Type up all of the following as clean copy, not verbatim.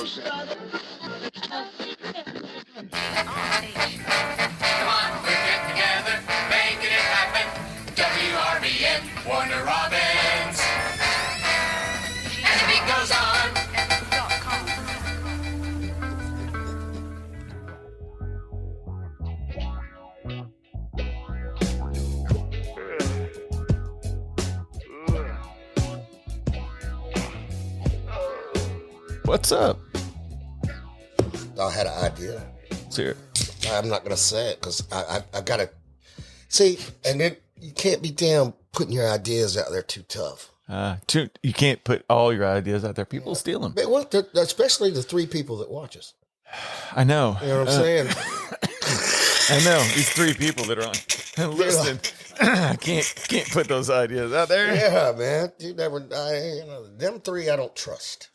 we're getting together, making it happen. WRBN, Warner Robins. And the beat goes on. What's up? I had an idea. Let's hear it. I'm not going to say it because I got to see, and then you can't be damn putting your ideas out there too tough. You can't put all your ideas out there. People steal them. But especially the three people that watch us. I know. You know what I'm saying? I know. These three people that are on listening. I can't put those ideas out there. Yeah, man. Them three I don't trust.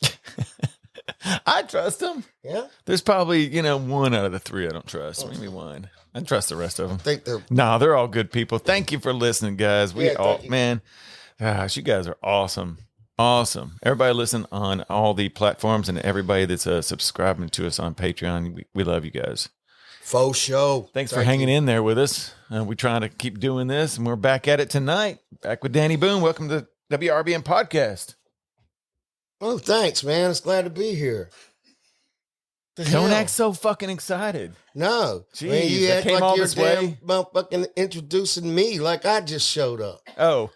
I trust them. Yeah? There's probably, one out of the three I don't trust. Maybe one. I trust the rest of them. I think they're... No, they're all good people. Thank you for listening, guys. Thank you. Man, gosh, you guys are awesome. Awesome. Everybody listen on all the platforms and everybody that's subscribing to us on Patreon. We love you guys. Faux show. Thanks for hanging in there with us. We're trying to keep doing this, and we're back at it tonight. Back with Danny Boone. Welcome to WRBN Podcast. Oh, thanks, man. It's glad to be here. Don't act so fucking excited. No. Jeez, man, you I act came like all you're this way. fucking introducing me like I just showed up. Oh.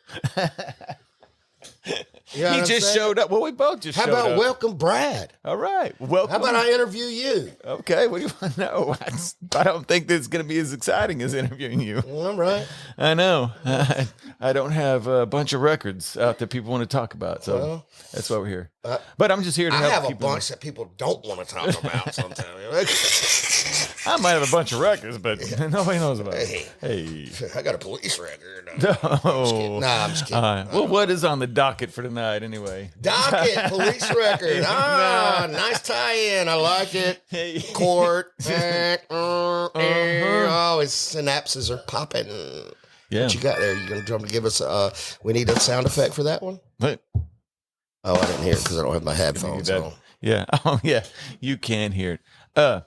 You know He what I'm just saying? showed up. Well, we both just How showed up. about welcome Brad? All right. Welcome. How about I interview you? Okay. What do you want to know? I don't think that's going to be as exciting as interviewing you. All right. I know. I don't have a bunch of records out that people want to talk about. So Well, that's why we're here. But I'm just here to I help have a people. bunch that people don't want to talk about sometimes. I might have a bunch of records, but nobody knows about it. Hey. I got a police record. No. Nah, I'm just kidding. Well, what is on the docket for tonight anyway? Docket, police record. Nice tie-in. I like it. Hey. Court. Oh, his synapses are popping. Yeah. What you got there? You gonna try to give us? We need a sound effect for that one. But, Oh, I didn't hear it because I don't have my headphones on. yeah. Oh, yeah. You can hear it.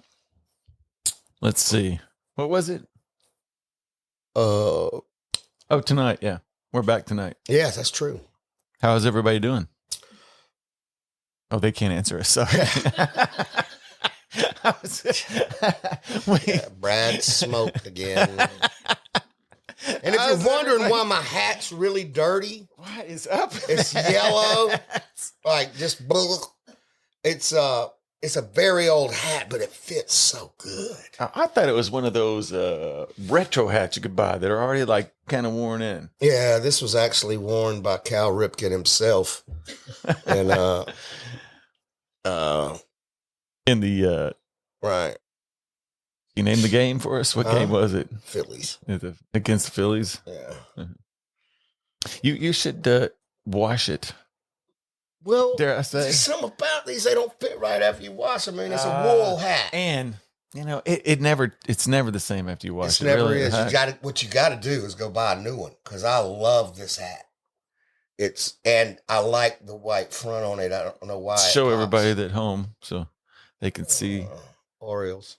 Let's see. What was it? Oh, tonight. Yeah. We're back tonight. Yes, that's true. How is everybody doing? Oh, they can't answer us. Sorry. Brad smoked again. And if you're wondering why my hat's really dirty, What is up? it's yellow, like just it's a very old hat, but it fits so good. I thought it was one of those retro hats you could buy that are already like kind of worn in. Yeah, this was actually worn by Cal Ripken himself, and In the right, you named the game for us. What game was it? Phillies. Against the Phillies. Yeah. You should wash it. Well, Dare I say? there's something about these, they don't fit right after you wash them. I mean, it's a wool hat. And it's never the same after you wash It it. never really. is. What you got to do is go buy a new one because I love this hat. And I like the white front on it. I don't know why. Show everybody at home so they can see. Orioles.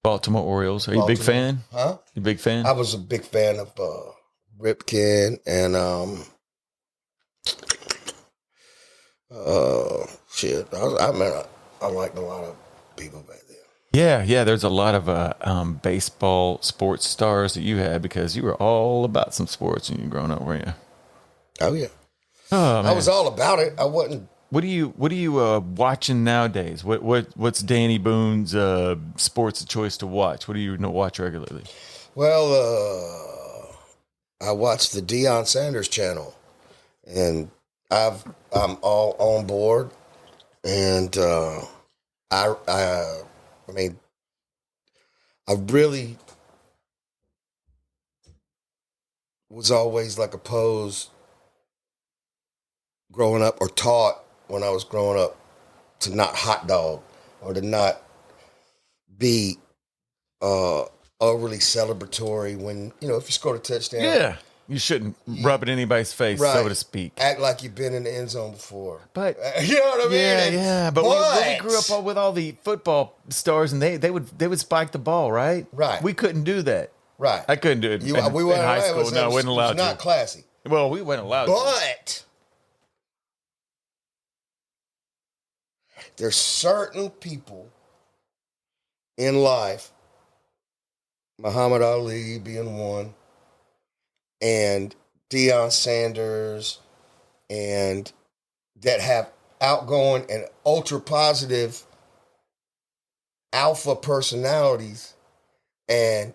Baltimore Orioles. Are you a big fan? Huh? You a big fan? I was a big fan of Ripken and shit. I liked a lot of people back then. Yeah. There's a lot of baseball sports stars that you had because you were all about some sports when you were growing up, weren't you? Oh yeah. Oh, man. I was all about it. I wasn't. What are you watching nowadays? What's Danny Boone's sports of choice to watch? What do you watch regularly? Well, I watched the Deion Sanders channel, and I'm all on board. And I mean, I really was always like opposed growing up, or taught when I was growing up, to not hot dog or to not be overly celebratory when, if you scored a touchdown. Yeah. You shouldn't rub it in anybody's face, Right. so to speak. Act like you've been in the end zone before. But you know what I mean? yeah, And- yeah. But we grew up with all the football stars, and they would spike the ball, right? Right. We couldn't do that. Right. I couldn't do it. We in weren't high allowed. school. No, wasn't allowed It was not to. classy. Well, we weren't allowed to. But there's certain people in life, Muhammad Ali being one, and Deion Sanders, and that have outgoing and ultra positive alpha personalities, and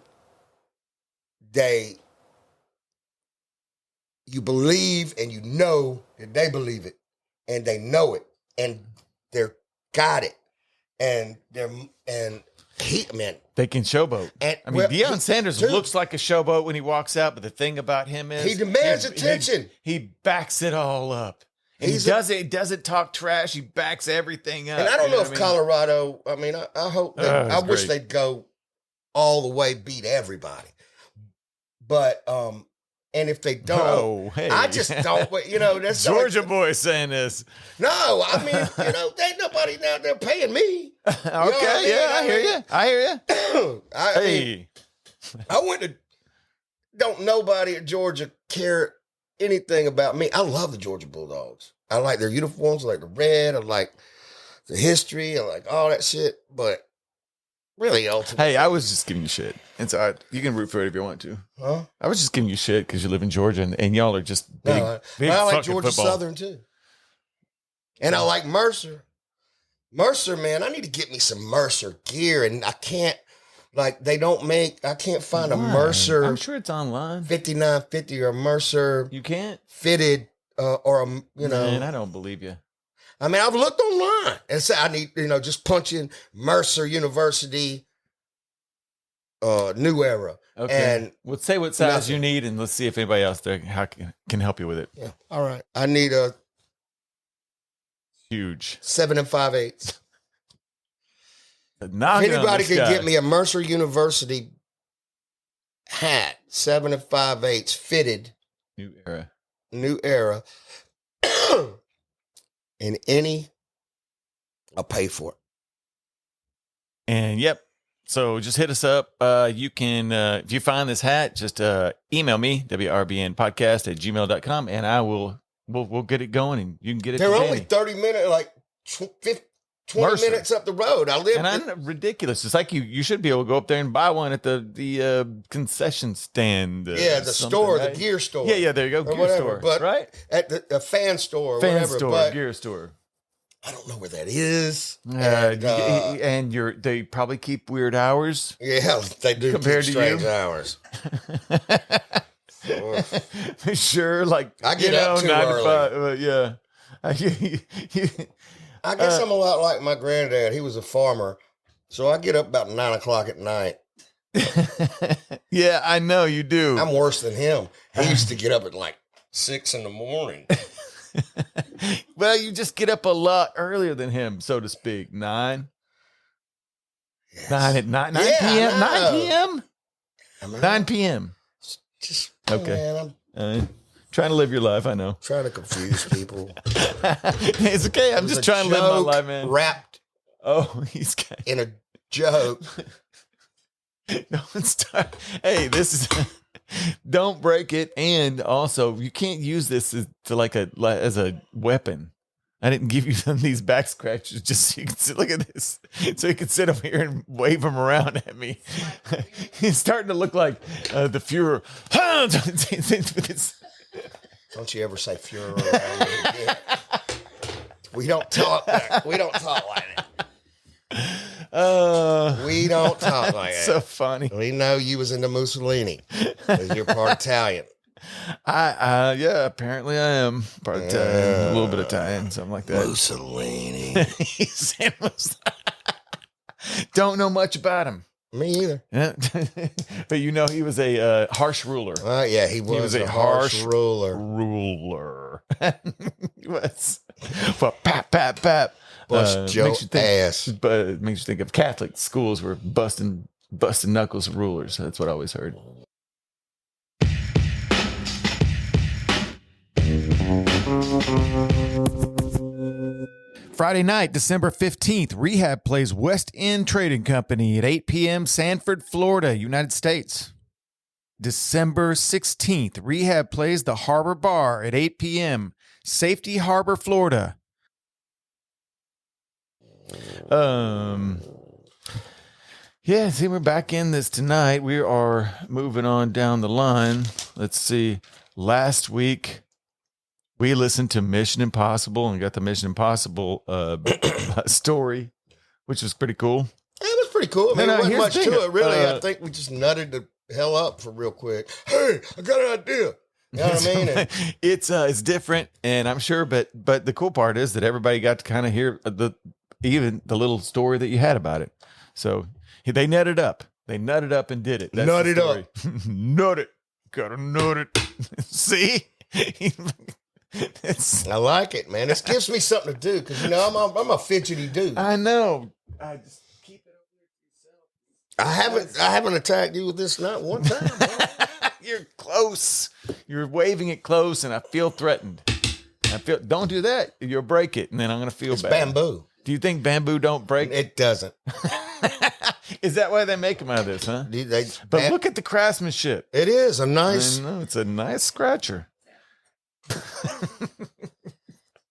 you believe and you know that they believe it, and they know it, and they're got it, and They can showboat. And, I mean, well, Deion Sanders dude. looks like a showboat when he walks out, but the thing about him is He demands attention. He backs it all up. And he doesn't talk trash. He backs everything up. And I don't know what if mean? Colorado, I mean, I hope, I wish great. they'd go all the way, beat everybody. But, and if they don't, Oh, hey. I just don't, that's Georgia like, boy saying this. No, I mean, ain't nobody out there paying me. Okay, I mean? yeah, I hear you. I hear you. I mean, Hey. I went to, don't nobody at Georgia care anything about me. I love the Georgia Bulldogs. I like their uniforms. I like the red. I like the history. I like all that shit. But really, ultimately. Hey, I was just giving you shit. It's all right. You can root for it if you want to. Huh? I was just giving you shit because you live in Georgia and y'all are just big, big I like fucking Georgia football. Southern too. And I like Mercer. Mercer, man, I need to get me some Mercer gear. And I can't, I can't find a Why? Mercer I'm sure it's online. 5950 or a Mercer You can't? fitted or Man, I don't believe you. I mean, I've looked online and said I need, just punch in Mercer University, New Era. Okay. And Well, say what size nothing. you need, and let's see if anybody else there can help you with it. yeah, all right. I need a Huge. 7 5/8. Knock If it on anybody this can guy. get me a Mercer University hat, 7 5/8 fitted, New Era. New Era, in any, I'll pay for it. And yep. So just hit us up. You can, if you find this hat, just email me, WRBNpodcast@gmail.com, and we'll get it going and you can get it They're to only Danny. 30 minutes, like 20 Mercer. minutes up the road. I live And I'm ridiculous. It's like you should be able to go up there and buy one at the concession stand. yeah, the something, store, right? the gear store. Yeah, there you go. Or Gear whatever, store. but right? At the fan store or Fan whatever. store, But gear store. I don't know where that is. And they probably keep weird hours. Yeah, they do Compared keep to you? strange hours. Sure, like I get up too 9 to early. 5, yeah. I guess I'm a lot like my granddad. He was a farmer. So I get up about 9 o'clock at night. Yeah, I know you do. I'm worse than him. He used to get up at like 6 in the morning. Well, you just get up a lot earlier than him, so to speak. 9? Yes. 9 Yeah, p.m.? I 9 know. p.m.? I mean, 9 p.m. Just, Okay. man, I'm Trying to live your life, I know. trying to confuse people. It's okay. I'm It was just a trying to live my joke life, man. Wrapped Oh, he's got. in a joke. Don't start. Hey, this is. Don't break it, and also you can't use this as a weapon. I didn't give you some of these back scratches just so you can sit. Look at this, so you can sit over here and wave them around at me. He's starting to look like the Fuhrer. Don't you ever say Fuhrer around me again. We don't talk like We don't talk like that. We don't talk like that. So funny. We know you was into Mussolini because you're part Italian. Yeah, apparently I am part Italian, a little bit Italian, something like that. Mussolini. He said don't know much about him. Me either. Yeah. But he was a harsh ruler. Yeah, he was a a harsh harsh ruler. He was. Well, pap. Bust your ass. But it makes you think of Catholic schools were busting knuckles rulers. That's what I always heard. Friday night, December 15th, Rehab plays West End Trading Company at 8 p.m. Sanford, Florida, United States. December 16th, Rehab plays the Harbor Bar at 8 p.m. Safety Harbor, Florida. Yeah, see, we're back in this tonight. We are moving on down the line. Let's see. Last week, we listened to Mission Impossible and got the Mission Impossible story, which was pretty cool. It was pretty cool. I mean, No, there wasn't much here's the to thing. it, really. I think we just nutted the hell up for real quick. Hey, I got an idea. You know what I mean? And It's different, and I'm sure, but the cool part is that everybody got to kind of hear even the little story that you had about it. So they nutted up. They nutted up and did it. That's Nut the it story. Nut it. Gotta nut it. See? I like it, man. This gives me something to do because, you know, I'm a fidgety dude. I know. I just keep it over yourself. I haven't attacked you with this not one time. You're close. You're waving it close, and I feel threatened. Don't do that. You'll break it, and then I'm gonna feel It's bad. bamboo. Do you think bamboo don't break? It doesn't. Is that why they make them out of this, huh? But look at the craftsmanship. It is a nice. I know, it's a nice scratcher.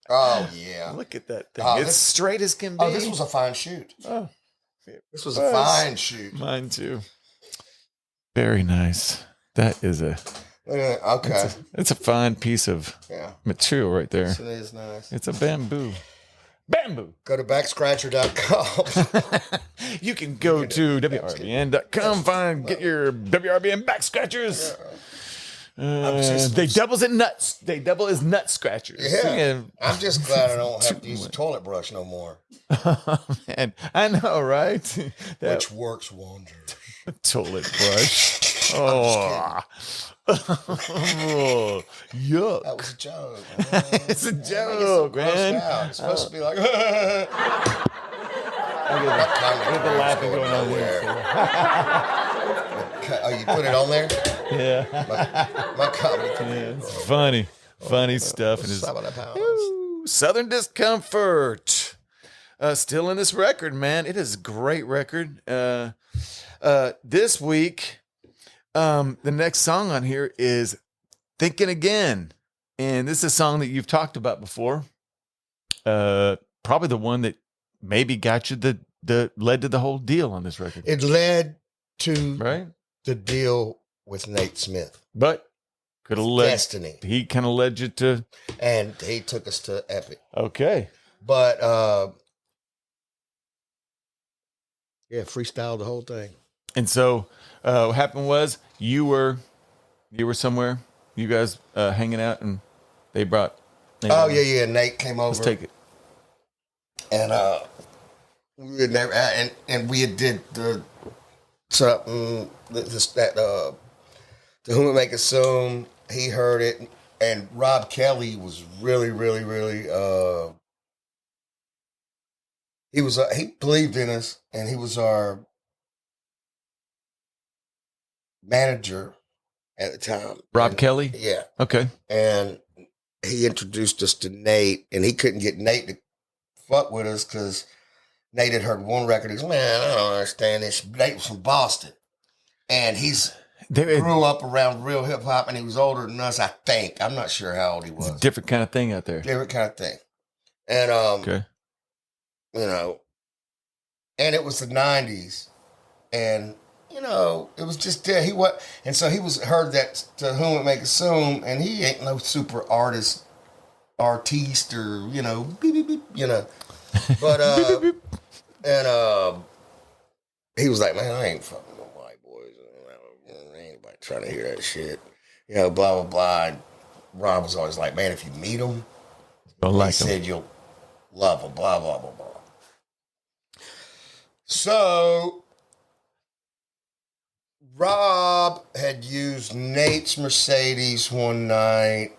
Oh yeah. Look at that thing. Oh, It's this- straight as can be. Oh, this was a fine shoot. Oh, This was a fine shoot. Mine too. Very nice. That is Okay. it's a fine piece of Yeah. material right there. This one is nice. It's a bamboo. Bamboo. Go to backscratcher.com. You can go to WRBN.com, get your WRBN back scratchers. They double as nut scratchers. Yeah. I'm just glad I don't have to use a toilet brush no more. Man, I know, right? That Which works wonders. toilet brush. Oh. Oh, yuck. That was a joke. It's a joke, man. It's supposed to be like. Look at the laughing going on there. Oh, you put it on there? Yeah. My comedy. Yeah, it's funny. Funny stuff. And it's, 7 pounds. Woo, Southern Discomfort. Still in this record, man. It is a great record. This week, the next song on here is Thinking Again. And this is a song that you've talked about before. Probably the one that maybe got you the led to the whole deal on this record. It led to Right? the deal with Nate Smith. But could have led Destiny. he kind of led you to And he took us to Epic. okay. But yeah, freestyled the whole thing. And so what happened was you were somewhere, you guys hanging out, and they brought Nate Oh over. yeah. Nate came over. Let's take it. And we had never and we had did the something to whom it may consume. He heard it, and Rob Kelly was really he believed in us, and he was our manager at the time. Rob And- Kelly? Yeah. Okay. And he introduced us to Nate, and he couldn't get Nate to fuck with us because Nate had heard one record. He goes, man, I don't understand this. Nate was from Boston, and he's grew up around real hip hop, and he was older than us, I think. I'm not sure how old he It's a was. different kind of thing out there. Different kind of thing. And, Okay. you know, and it was the 90s, and, you know, it was just there. And so he heard that To Whom It May Consume, and he ain't no super artiste, or, you know, beep, beep, beep, you know. But, and he was like, man, I ain't fucking with white boys. Ain't anybody trying to hear that shit. You know, blah, blah, blah. And Rob was always like, man, if you meet them, Don't he like them. said you'll love them, blah, blah, blah, blah. So, Rob had used Nate's Mercedes one night,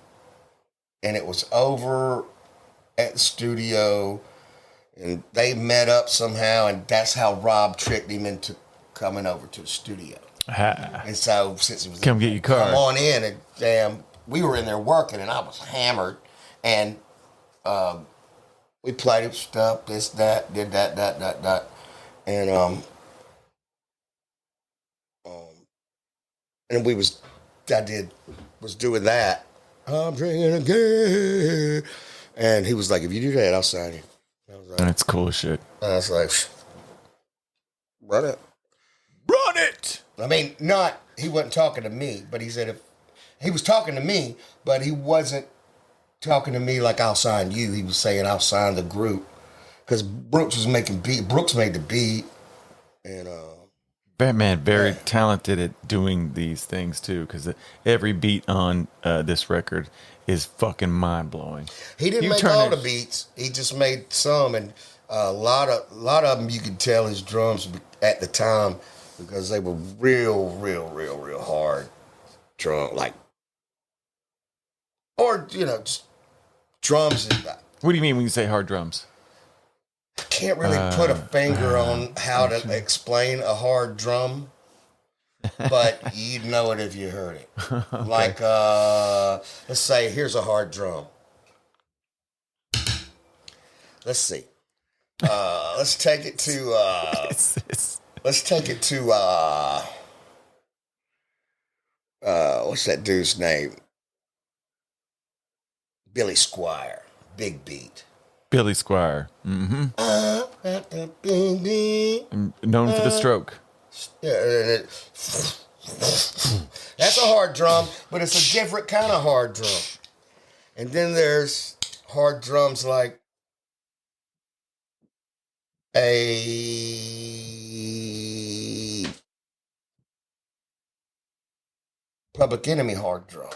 and it was over at the studio, and they met up somehow, and that's how Rob tricked him into coming over to the studio. Ah, And so, since he was come get your car. come on in, and damn, we were in there working, and I was hammered, And we played it stuff, this, that, did that. And and was doing that. I'm drinking again. And he was like, if you do that, I'll sign you. I was like, That's cool as shit. I was like, run it. Run it! I mean, he wasn't talking to me, but he said if he was talking to me, but he wasn't talking to me like I'll sign you. He was saying I'll sign the group. Because Brooks was making beat. Brooks made the beat. And Batman, very talented at doing these things too, because every beat on this record is fucking mind blowing. He didn't make all the beats. He just made some, and a lot of them you could tell his drums at the time because they were real hard drum, like, or just drums. What do you mean when you say hard drums? I can't really put a finger on how to explain a hard drum, but you'd know it if you heard it. Okay. Like, let's say, here's a hard drum. Let's see. Let's take it to. Let's take it to. What's that dude's name? Billy Squire. Big beat. Billy Squire. Mm-hmm. Known for the stroke. Yeah, that's a hard drum, but it's a different kind of hard drum. And then there's hard drums like a Public Enemy hard drum,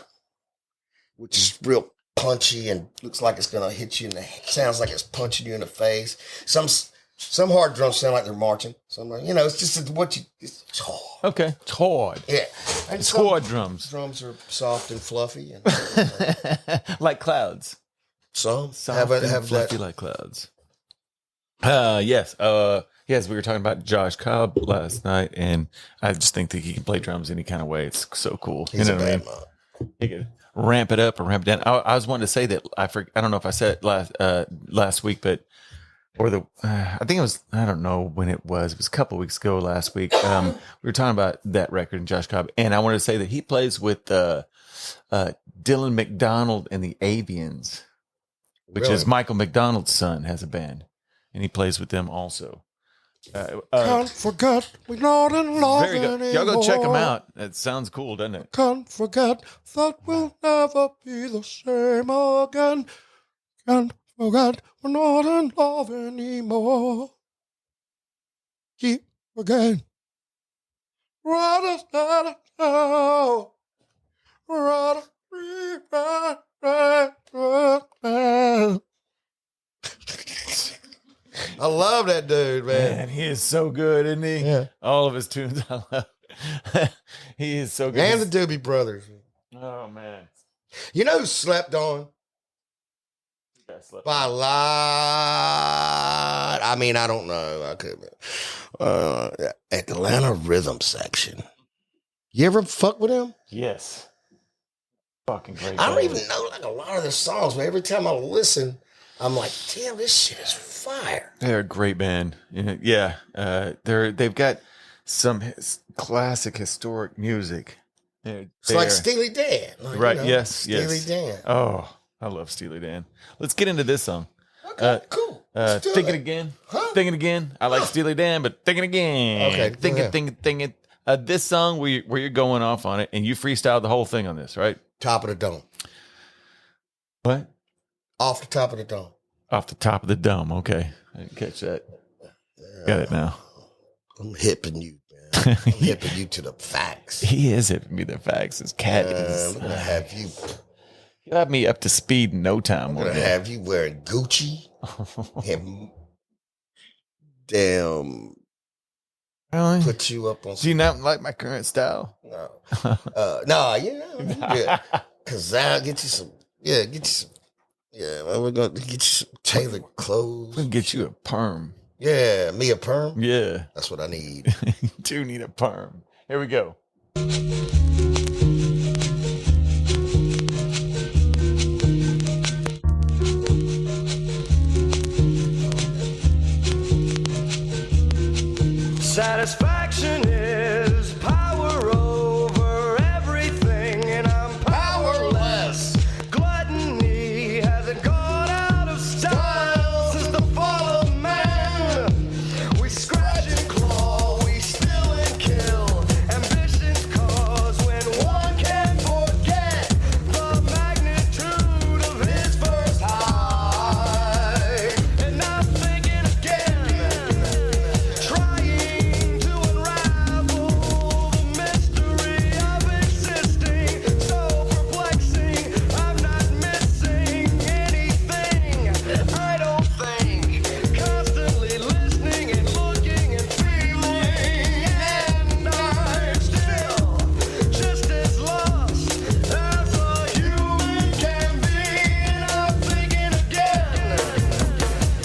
which is real punchy and looks like it's gonna hit you in the. Sounds like it's punching you in the face. Some hard drums sound like they're marching. Some, it's just what you. It's hard. Okay, it's hard. Yeah, and it's hard drums. Drums are soft and fluffy, and like clouds. Some soft and fluffy like clouds. Yes. Yes, we were talking about Josh Cobb last night, and I just think that he can play drums any kind of way. It's so cool. He's a bad man. He could ramp it up or ramp it down. I was wanting to say that I don't know if I said it last week, but I think it was, I don't know when it was. It was a couple weeks ago last week. We were talking about that record and Josh Cobb, and I wanted to say that he plays with Dylan McDonald and the Avians, which is Michael McDonald's son, has a band, and he plays with them also. Can't forget we're not in love anymore. Y'all go check them out. It sounds cool, doesn't it? Can't forget that we'll never be the same again. Can't forget we're not in love anymore. Keep again. I love that dude, man. He is so good, isn't he? Yeah. All of his tunes, I love. He is so good. And the Doobie Brothers. Oh, man. You know who slept on? By a lot. I mean, I don't know. I could be. Atlanta Rhythm Section. You ever fuck with him? Yes. Fucking great. I don't even know like a lot of their songs, but every time I listen, I'm like, damn, this shit is fire. They're a great band. Yeah. They've got some classic historic music. It's like Steely Dan. Like, right. Yes. Steely Dan. Oh, I love Steely Dan. Let's get into this song. Okay, cool. Think it again. Huh? Think it again. I like Steely Dan, but think it again. Okay. Think it. This song where you're going off on it, and you freestyled the whole thing on this, right? Top of the Dome. What? Off the top of the dome. Off the top of the dome. Okay. I didn't catch that. Got it now. I'm hipping you, man. I'm hipping you to the facts. He is hipping me the facts. His cat is. I'm going to have you. You'll have me up to speed in no time. I'm going to have you wearing Gucci. And damn. Really? Put you up on. Do you not like my current style? No. No, yeah. Because I'll get you some. Yeah, get you some. Yeah, well, we're going to get you some tailored clothes. We'll get you a perm. Yeah, me a perm? Yeah. That's what I need. You do need a perm. Here we go. Satisfaction is power over everything, and I'm powerless. Gluttony hasn't gone out of style since the fall of man. We scratch and claw, we steal and kill. Ambition's cause when one can't forget the magnitude of his first high. And I'm thinking again, trying to unravel the mystery of existing. So perplexing, I'm not missing anything. I don't think, constantly listening and looking and feeling, and I'm still just as lost as a human can be. And I'm thinking again,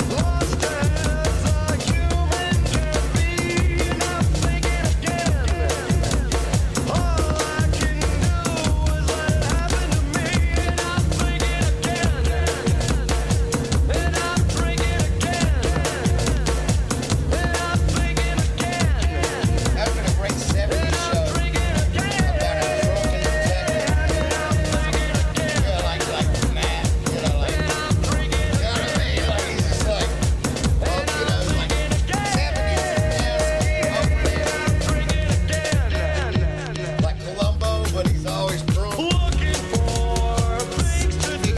lost as a human can be. And I'm thinking again, all I can do is let it happen to me. And I'm thinking again, and I'm drinking again, and I'm thinking again, That's been a great 70s show. drinking again, Yeah, like Matt, you know, like, you know what I mean? Like, he's just like, well, you know, like 70s, like Columbo, but he's always drunk. looking for things to do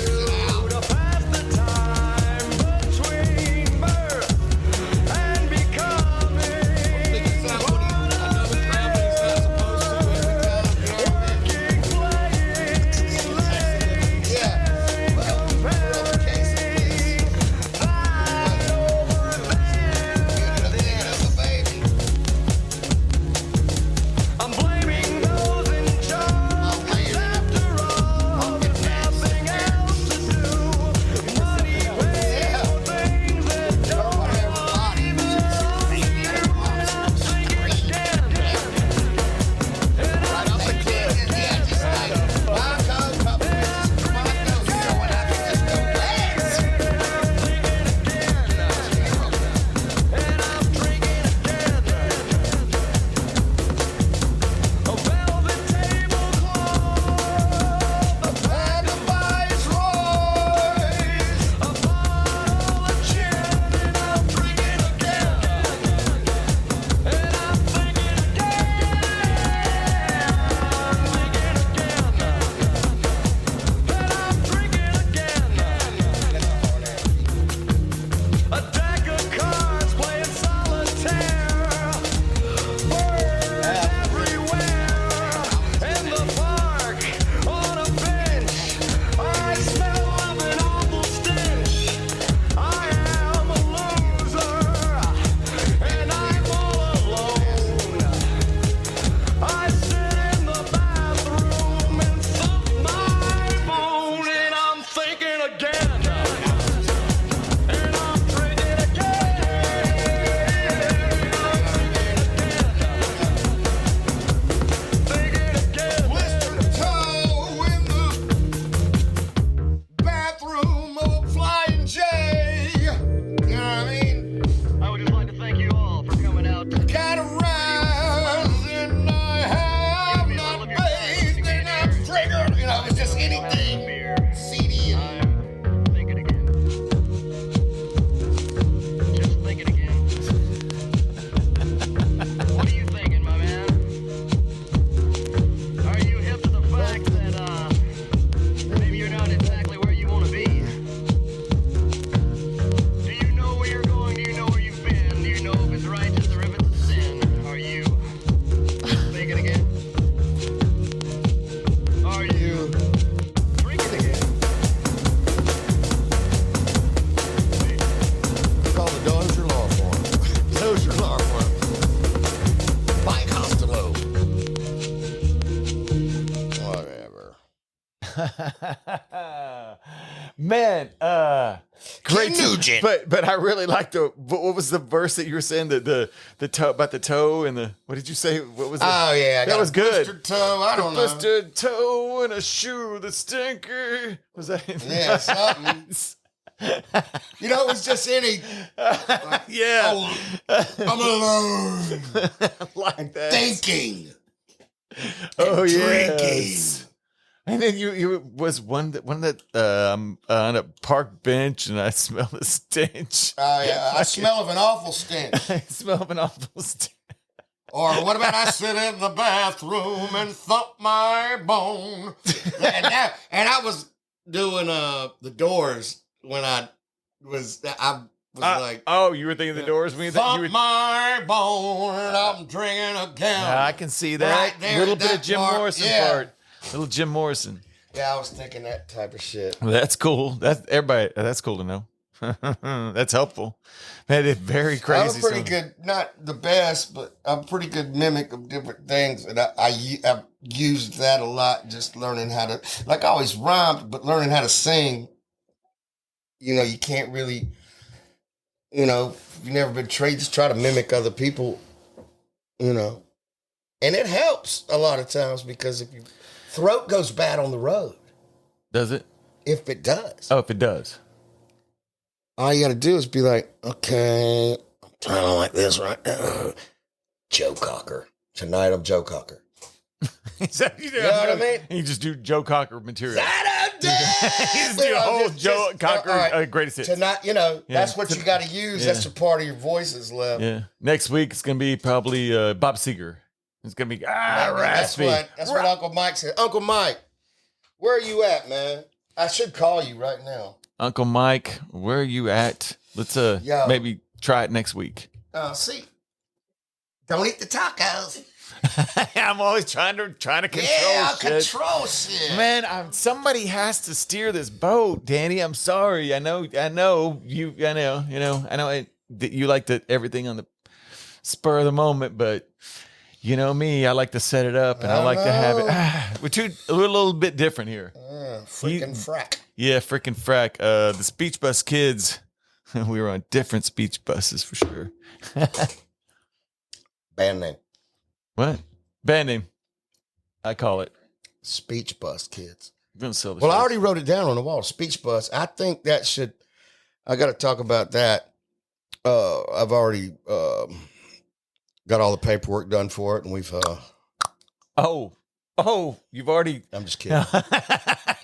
to pass the time between birth and becoming. It's not what another traveling is not supposed to every time, you know what I mean? Yeah, well, whatever case it is, good as a baby. I'm blaming those in charge. After all, there's nothing else to do. Money pays for things that don't even I'm thinking again, Right off the cliff, yeah, just like, Marco, couple misses, Marco's, you know, and I can just go dance. and I'm drinking again. A velvet tablecloth, a pack of viceroys, a bottle of gin, and I'm drinking again. And I'm thinking again, and I'm drinking again. A deck of cards playing solitaire. Birds everywhere. In the park, on a bench. I smell of an awful stench. I am a loser, and I'm all alone. I sit in the bathroom and suck my bone, and I'm thinking again. And I'm drinking again. Thinking again. Blistered toe in the bathroom of a flying J. You know what I mean? I would just like to thank you all for coming out. Got around and I have not bathed and I'm triggered. You know, it's just anything seedy and I'm thinking again. Just thinking again. What are you thinking, my man? Are you hip to the fact that maybe you're not exactly where you want to be? Do you know where you're going? Do you know where you've been? Do you know if it's righteous or if it's a sin? Are you thinking again? Are you drinking again? call the Dozier Law Firm. Dozier Law Firm. Mike Costello. Whatever. Man, great. Ken Nugent. But I really like what was the verse that you were saying, the toe, about the toe and the, what did you say? What was it? Oh, yeah. I That got was a good. blistered toe. I don't know. Blistered toe and a shoe that stinker. Was that? Yeah, something. You know, it was just any. Yeah. Oh, I'm alone. Like that. Thinking. Oh, drinking. yes. And then you was one that on a park bench, and I smell a stench. Oh, yeah. I smell of an awful stench. I smell of an awful stench. Or what about I sit in the bathroom and thump my bone? And I was doing the Doors when I was like, oh, you were thinking the Doors when you thump my bone and I'm drinking a gallon. I can see that. Right there, Little bit that of Jim part, Morrison yeah. part. Little Jim Morrison. Yeah, I was thinking that type of shit. Well, that's cool. That's everybody. That's cool to know. That's helpful. Man, it's very crazy. I'm pretty good, not the best, but I'm a pretty good mimic of different things. And I've used that a lot, just learning how to, like I always rhymed, but learning how to sing, you know, you can't really, you know, if you've never been trained, just try to mimic other people, you know. And it helps a lot of times because if your throat goes bad on the road. Does it? If it does. Oh, if it does. All you got to do is be like, okay, I'm trying like this right now. Joe Cocker. Tonight I'm Joe Cocker. You know what I mean? You just do Joe Cocker material. You You just do a whole Joe Cocker greatest hits. Tonight, you know, that's what you got to use. Yeah. That's a part of your voices left. Yeah. Next week it's gonna be probably Bob Seger. It's gonna be That's raspy. what Uncle Mike said. Uncle Mike, where are you at, man? I should call you right now. Uncle Mike, where are you at? Let's Yo. maybe try it next week. See, don't eat the tacos. I'm always trying to control Yeah, shit. control shit. Man, somebody has to steer this boat, Danny. I'm sorry. I know you. I know that you like everything on the spur of the moment, but you know me. I like to set it up, and I like to have it. We're a little bit different here. Freaking frack. Yeah, freaking frack. The Speech Bus kids, we were on different speech buses for sure. Band name. What? Band name. I call it. Speech Bus Kids. I'm gonna sell the Well, I shirts. already wrote it down on the wall. Speech Bus. I think that I got to talk about that. I've already got all the paperwork done for it, and we've. Oh, you've already. I'm just kidding.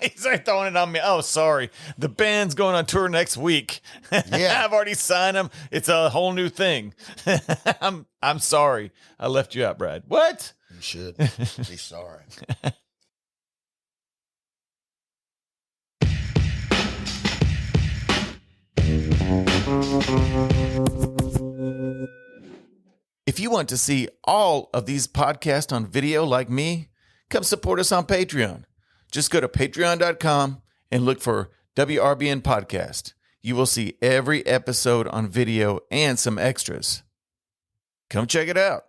He's like throwing it on me. Oh, sorry. The band's going on tour next week. Yeah. I've already signed them. It's a whole new thing. I'm sorry. I left you out, Brad. What? You should be sorry. If you want to see all of these podcasts on video like me, come support us on Patreon. Just go to patreon.com and look for WRBN Podcast. You will see every episode on video and some extras. Come check it out.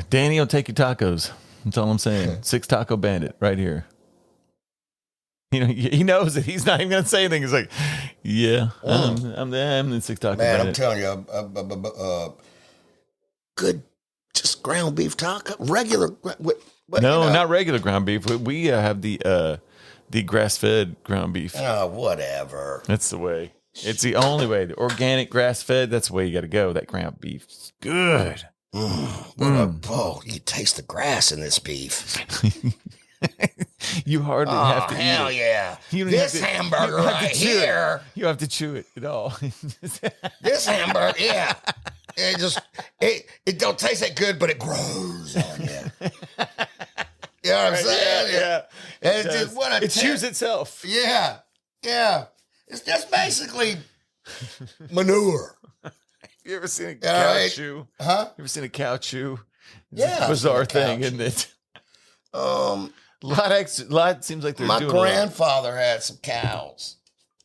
Danny will take your tacos. That's all I'm saying. 6 Taco Bandit right here. You know, he knows it. He's not even going to say anything. He's like, yeah, I'm the 6 Taco Man, Bandit. I'm telling you, good, just ground beef taco, regular. No, not regular ground beef. We have the grass-fed ground beef. Oh, whatever. That's the way. It's the only way. The organic grass-fed, that's the way you got to go. That ground beef's good. You taste the grass in this beef. You hardly have to hell eat it. yeah. You don't This have to- hamburger you don't have to right chew it. here. You don't have to chew it at all. This hamburger, yeah. It don't taste that good, but it grows on you. You know what I'm saying? Yeah. And it's just, what a It chews itself. Yeah. Yeah. It's just basically manure. You ever seen a All cow right. chew? Huh? You ever seen a cow chew? It's Yeah, a bizarre I've seen a cow thing, chew. isn't it? Um, Lot seems like they're my doing a lot. grandfather had some cows.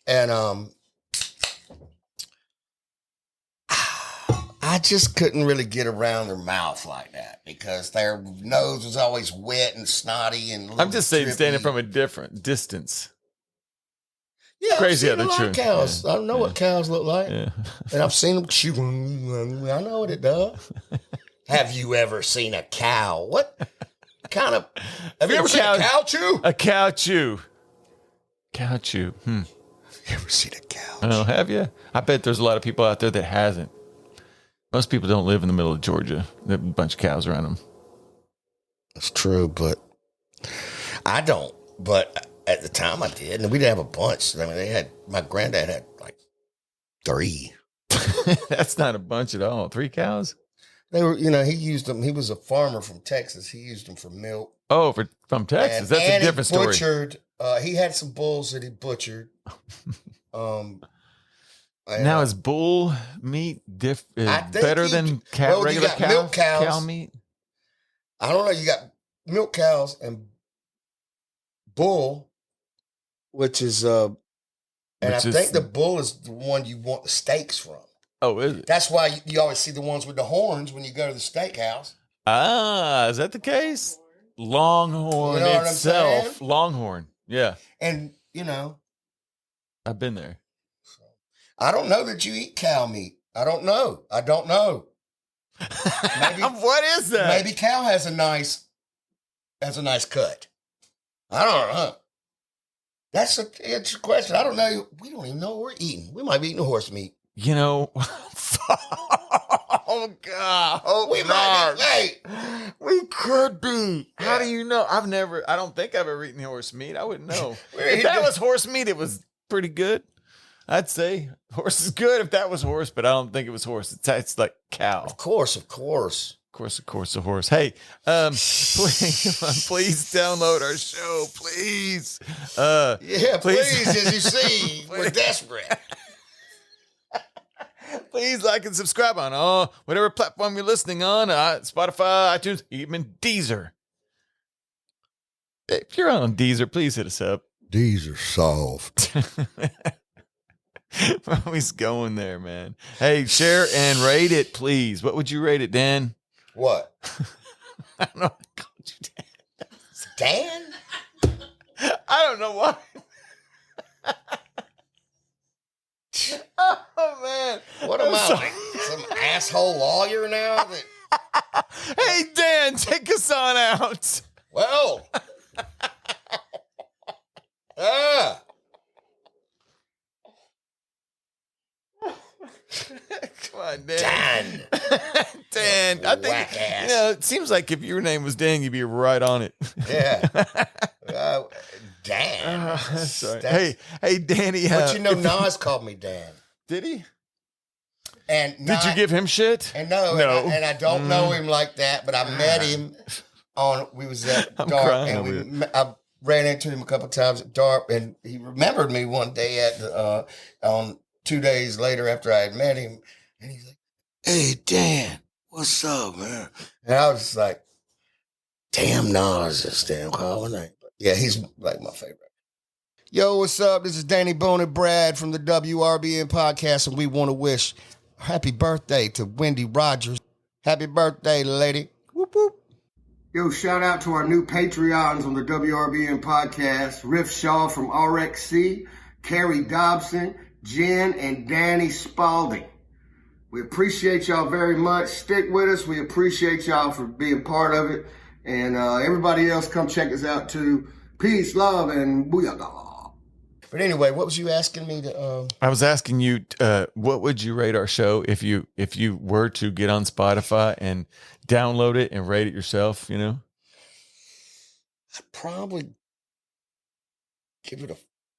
And I just couldn't really get around their mouth like that because their nose was always wet and snotty and. I'm just saying, standing drippy. from a different distance. Yeah, crazy I've how seen a they're lot of true. cows. Yeah. I don't know what cows look like, Yeah. and I've seen them chew. I know what it does. Have you ever seen a cow? What kind of? Have you ever seen a cow chew? A cow chew. Cow chew. You ever seen a cow? Oh, have you? I bet there's a lot of people out there that hasn't. Most people don't live in the middle of Georgia. There are a bunch of cows around them. That's true, but I don't. But at the time I did, and we didn't have a bunch. I mean, my granddad had like 3. That's not a bunch at all. 3 cows? They were, he used them. He was a farmer from Texas. He used them for milk. Oh, from Texas. That's a different story. Butchered. He had some bulls that he butchered. Now is bull meat better than regular cows? Milk cows. Cow meat? I don't know. You got milk cows and bull, which is I think the bull is the one you want the steaks from. Oh, is it? That's why you always see the ones with the horns when you go to the steakhouse. Ah, is that the case? Longhorn You know what I'm itself. saying? Longhorn. Yeah. And, I've been there. I don't know that you eat cow meat. I don't know. Maybe, what is that? Maybe cow has a nice cut. I don't know. That's it's a question. I don't know. We don't even know what we're eating. We might be eating horse meat. Oh God! Oh, we might be. Hey, we could be. Yeah. How do you know? I don't think I've ever eaten horse meat. I wouldn't know. If If that was horse meat, it was pretty good. I'd say horse is good if that was horse, but I don't think it was horse. It's like cow. of course. Of course, a horse. Hey, please download our show, please. Please, as you see, we're desperate. Please like and subscribe on whatever platform you're listening on, Spotify, iTunes, even Deezer. If you're on Deezer, please hit us up. These are soft. We're always going there, man. Hey, share and rate it, please. What would you rate it, Dan? What? I don't know. I called you Dan. Dan? I don't know why. Oh, man. What am I, like some asshole lawyer now? Hey, Dan, take us on out. Well. Come on, Dan. Dan. I think, Whack ass. it seems like if your name was Dan, you'd be right on it. Yeah. Dan. Sorry. Hey, Danny. But Nas called me Dan. Did he? And Did you give him shit? And no. And I don't know him like that, but I met him we was at I'm DARP, crying and I ran into him a couple of times at DARP, and he remembered me one day on 2 days later after I had met him, and he's like, "Hey, Dan, what's up, man?" And I was just like, "Damn, Nas is damn calling name." Yeah, he's like my favorite. Yo, what's up? This is Danny Bone and Brad from the WRBN podcast, and we want to wish happy birthday to Wendy Rogers. Happy birthday, lady. Whoop, whoop. Yo, shout out to our new Patreons on the WRBN podcast, Riff Shaw from RXC, Carrie Dobson, Jen, and Danny Spalding. We appreciate y'all very much. Stick with us. We appreciate y'all for being part of it. And everybody else, come check us out too. Peace, love, and booyah. But anyway, what was you asking me to? I was asking you, what would you rate our show if you were to get on Spotify and download it and rate it yourself? I'd probably give it a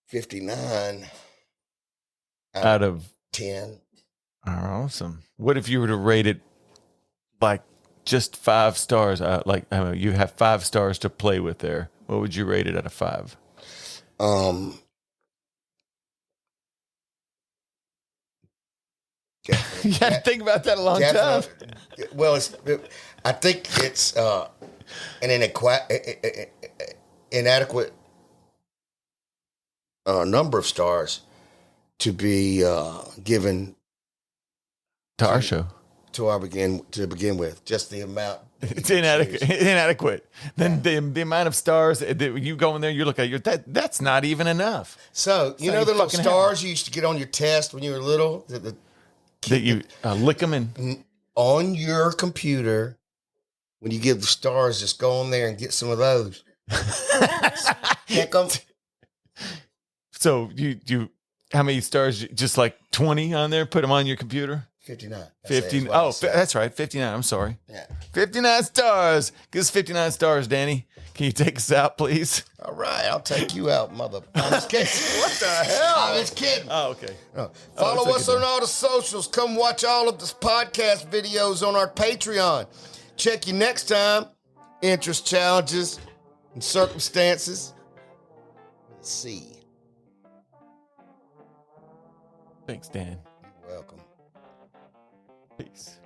59 out of 10. Awesome. What if you were to rate it like just 5 stars? You have 5 stars to play with there. What would you rate it out of 5? You had to think about that a long time. Well, I think it's an inadequate number of stars to be given to our show. To begin with, just the amount. It's inadequate. Then the amount of stars that you go in there, you look at that's not even enough. So you know the little stars you used to get on your test when you were little. That you lick them in on your computer. When you give the stars, just go on there and get some of those. Pick them. So you how many stars? Just like 20 on there? Put them on your computer? 59. 15. Oh, that's right. 59. I'm sorry. Yeah. 59 stars. Give us 59 stars, Danny. Can you take us out, please? All right, I'll take you out, mother. I'm just kidding. What the hell? I'm just kidding. Oh, okay. Follow it's us okay, on all the socials. Come watch all of this podcast videos on our Patreon. Check you next time. Interest, challenges, and circumstances. Let's see. Thanks, Dan. You're welcome. Peace.